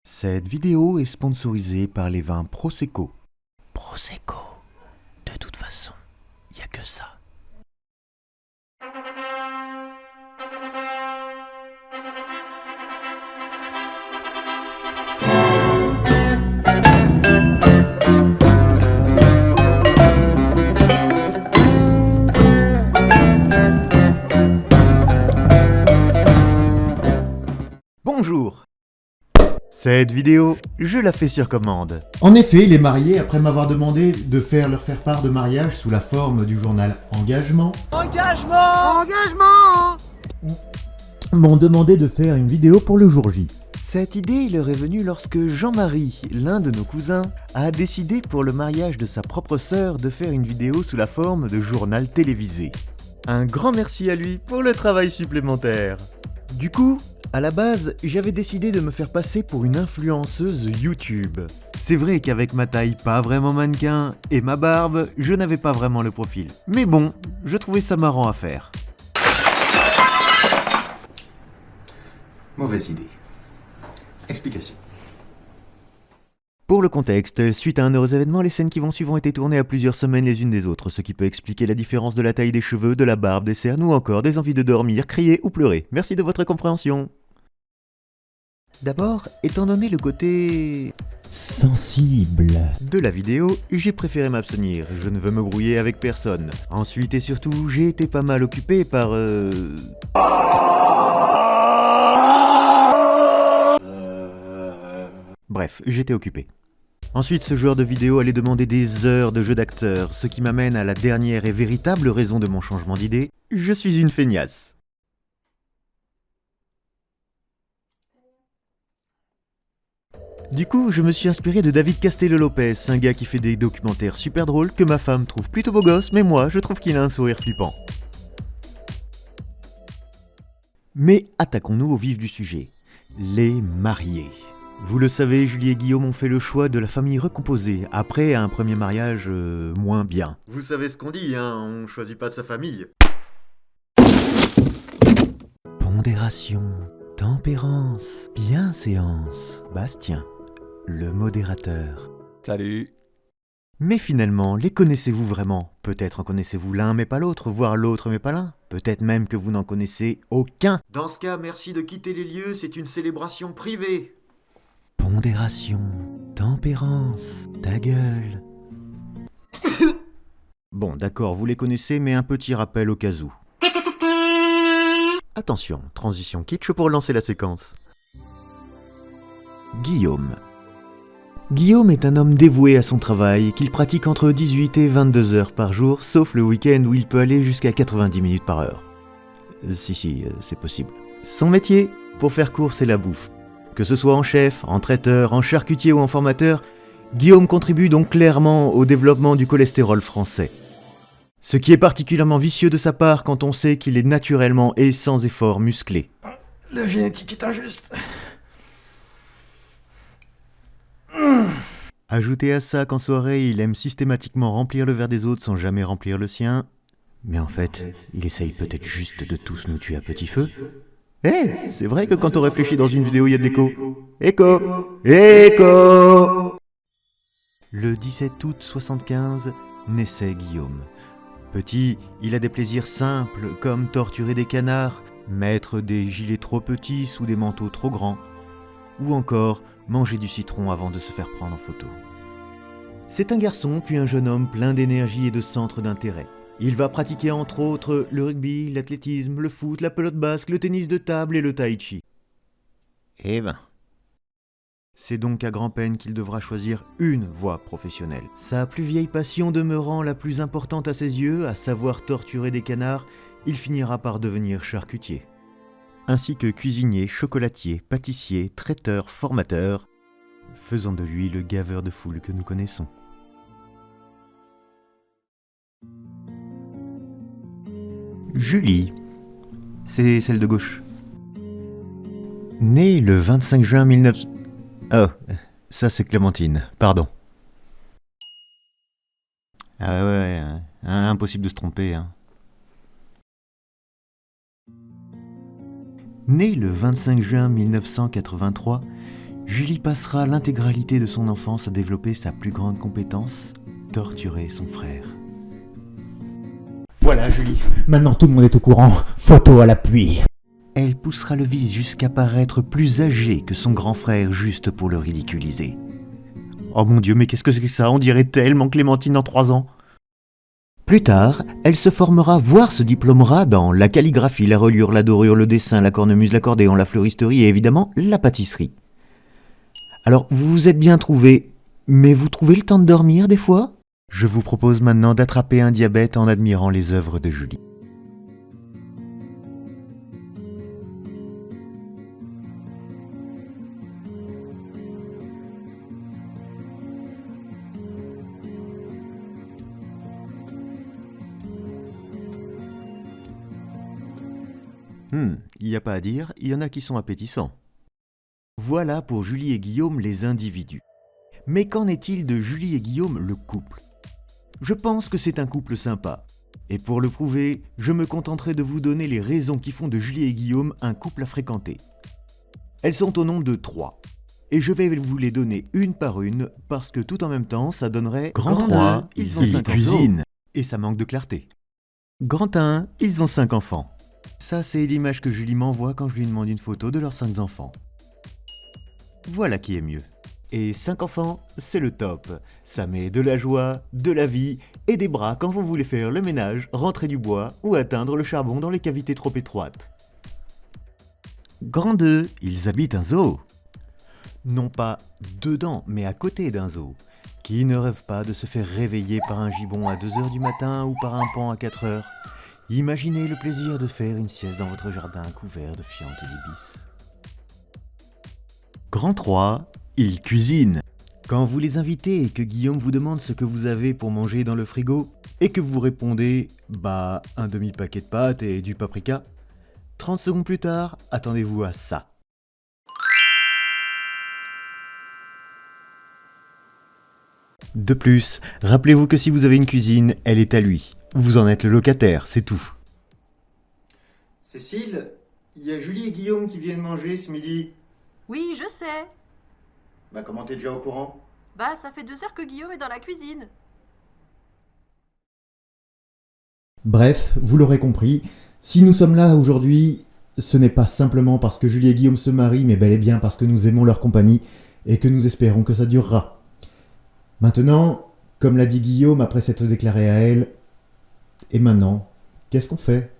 Cette vidéo est sponsorisée par les vins Prosecco. Prosecco, de toute façon, y a que ça. Bonjour. Cette vidéo, je la fais sur commande. En effet, les mariés, après m'avoir demandé de leur faire part de mariage sous la forme du journal Engagement, m'ont demandé de faire une vidéo pour le jour J. Cette idée leur est venue lorsque Jean-Marie, l'un de nos cousins, a décidé pour le mariage de sa propre sœur de faire une vidéo sous la forme de journal télévisé. Un grand merci à lui pour le travail supplémentaire. Du coup, à la base, j'avais décidé de me faire passer pour une influenceuse YouTube. C'est vrai qu'avec ma taille pas vraiment mannequin et ma barbe, je n'avais pas vraiment le profil. Mais bon, je trouvais ça marrant à faire. Mauvaise idée. Explication. Pour le contexte, suite à un heureux événement, les scènes qui vont suivre ont été tournées à plusieurs semaines les unes des autres, ce qui peut expliquer la différence de la taille des cheveux, de la barbe, des cernes ou encore des envies de dormir, crier ou pleurer. Merci de votre compréhension. D'abord, étant donné le côté Sensible. de la vidéo, j'ai préféré m'abstenir, je ne veux me brouiller avec personne. Ensuite et surtout, j'ai été pas mal occupé par Bref, j'étais occupé. Ensuite, ce genre de vidéo allait demander des heures de jeu d'acteur, ce qui m'amène à la dernière et véritable raison de mon changement d'idée. Je suis une feignasse. Du coup, je me suis inspiré de David Castello-Lopez, un gars qui fait des documentaires super drôles que ma femme trouve plutôt beau gosse, mais moi, je trouve qu'il a un sourire flippant. Mais attaquons-nous au vif du sujet. Les mariés. Vous le savez, Julie et Guillaume ont fait le choix de la famille recomposée, après un premier mariage moins bien. Vous savez ce qu'on dit, hein, on choisit pas sa famille. Pondération, tempérance, bienséance, Bastien, le modérateur. Salut. Mais finalement, les connaissez-vous vraiment? Peut-être en connaissez-vous l'un mais pas l'autre, voire l'autre mais pas l'un. Peut-être même que vous n'en connaissez aucun. Dans ce cas, merci de quitter les lieux, c'est une célébration privée. Pondération, tempérance, ta gueule. Bon, d'accord, vous les connaissez, mais un petit rappel au cas où. Attention, transition kitsch pour lancer la séquence. Guillaume. Guillaume est un homme dévoué à son travail, qu'il pratique entre 18 et 22 heures par jour, sauf le week-end où il peut aller jusqu'à 90 minutes par heure. Si, c'est possible. Son métier, pour faire court, c'est la bouffe. Que ce soit en chef, en traiteur, en charcutier ou en formateur, Guillaume contribue donc clairement au développement du cholestérol français. Ce qui est particulièrement vicieux de sa part quand on sait qu'il est naturellement et sans effort musclé. La génétique est injuste. Ajoutez à ça qu'en soirée, il aime systématiquement remplir le verre des autres sans jamais remplir le sien. Mais en fait, il essaye peut-être juste de tous nous tuer à petit feu. C'est vrai que quand on réfléchit dans une vidéo, il y a de l'écho. Écho. Le 17 août 75, naissait Guillaume. Petit, il a des plaisirs simples comme torturer des canards, mettre des gilets trop petits sous des manteaux trop grands, ou encore manger du citron avant de se faire prendre en photo. C'est un garçon puis un jeune homme plein d'énergie et de centres d'intérêt. Il va pratiquer entre autres le rugby, l'athlétisme, le foot, la pelote basque, le tennis de table et le tai chi. Eh ben. C'est donc à grand-peine qu'il devra choisir une voie professionnelle. Sa plus vieille passion demeurant la plus importante à ses yeux, à savoir torturer des canards, il finira par devenir charcutier. Ainsi que cuisinier, chocolatier, pâtissier, traiteur, formateur, faisant de lui le gaveur de foule que nous connaissons. Julie, c'est celle de gauche. Née le 25 juin 1900... Oh, ça c'est Clémentine, pardon. Ah ouais, impossible de se tromper. Hein. Née le 25 juin 1983, Julie passera l'intégralité de son enfance à développer sa plus grande compétence, torturer son frère. Voilà, Julie. Maintenant, tout le monde est au courant. Photo à l'appui. Elle poussera le vice jusqu'à paraître plus âgé que son grand frère juste pour le ridiculiser. Oh mon Dieu, mais qu'est-ce que c'est que ça? On dirait tellement Clémentine dans 3 ans. Plus tard, elle se formera, voire se diplômera dans la calligraphie, la reliure, la dorure, le dessin, la cornemuse, l'accordéon, la fleuristerie et évidemment la pâtisserie. Alors, vous vous êtes bien trouvés, mais vous trouvez le temps de dormir des fois? Je vous propose maintenant d'attraper un diabète en admirant les œuvres de Julie. Il n'y a pas à dire, il y en a qui sont appétissants. Voilà pour Julie et Guillaume les individus. Mais qu'en est-il de Julie et Guillaume le couple? Je pense que c'est un couple sympa. Et pour le prouver, je me contenterai de vous donner les raisons qui font de Julie et Guillaume un couple à fréquenter. Elles sont au nombre de 3. Et je vais vous les donner une par une, parce que tout en même temps, ça donnerait... Grand 3, ils ont 5 cuisines. Et ça manque de clarté. Grand 1, ils ont 5 enfants. Ça, c'est l'image que Julie m'envoie quand je lui demande une photo de leurs 5 enfants. Voilà qui est mieux. Et 5 enfants, c'est le top. Ça met de la joie, de la vie et des bras quand vous voulez faire le ménage, rentrer du bois ou atteindre le charbon dans les cavités trop étroites. Grand 2, ils habitent un zoo. Non pas dedans, mais à côté d'un zoo. Qui ne rêve pas de se faire réveiller par un gibbon à 2h du matin ou par un paon à 4h? Imaginez le plaisir de faire une sieste dans votre jardin couvert de fientes d'ibis. Grand 3, ils cuisinent. Quand vous les invitez et que Guillaume vous demande ce que vous avez pour manger dans le frigo, et que vous répondez « un demi-paquet de pâtes et du paprika », 30 secondes plus tard, attendez-vous à ça. De plus, rappelez-vous que si vous avez une cuisine, elle est à lui. Vous en êtes le locataire, c'est tout. Cécile, il y a Julie et Guillaume qui viennent manger ce midi. Oui, je sais. Comment t'es déjà au courant? Ça fait 2 heures que Guillaume est dans la cuisine. Bref, vous l'aurez compris, si nous sommes là aujourd'hui, ce n'est pas simplement parce que Julie et Guillaume se marient, mais bel et bien parce que nous aimons leur compagnie et que nous espérons que ça durera. Maintenant, comme l'a dit Guillaume après s'être déclaré à elle, et maintenant, qu'est-ce qu'on fait ?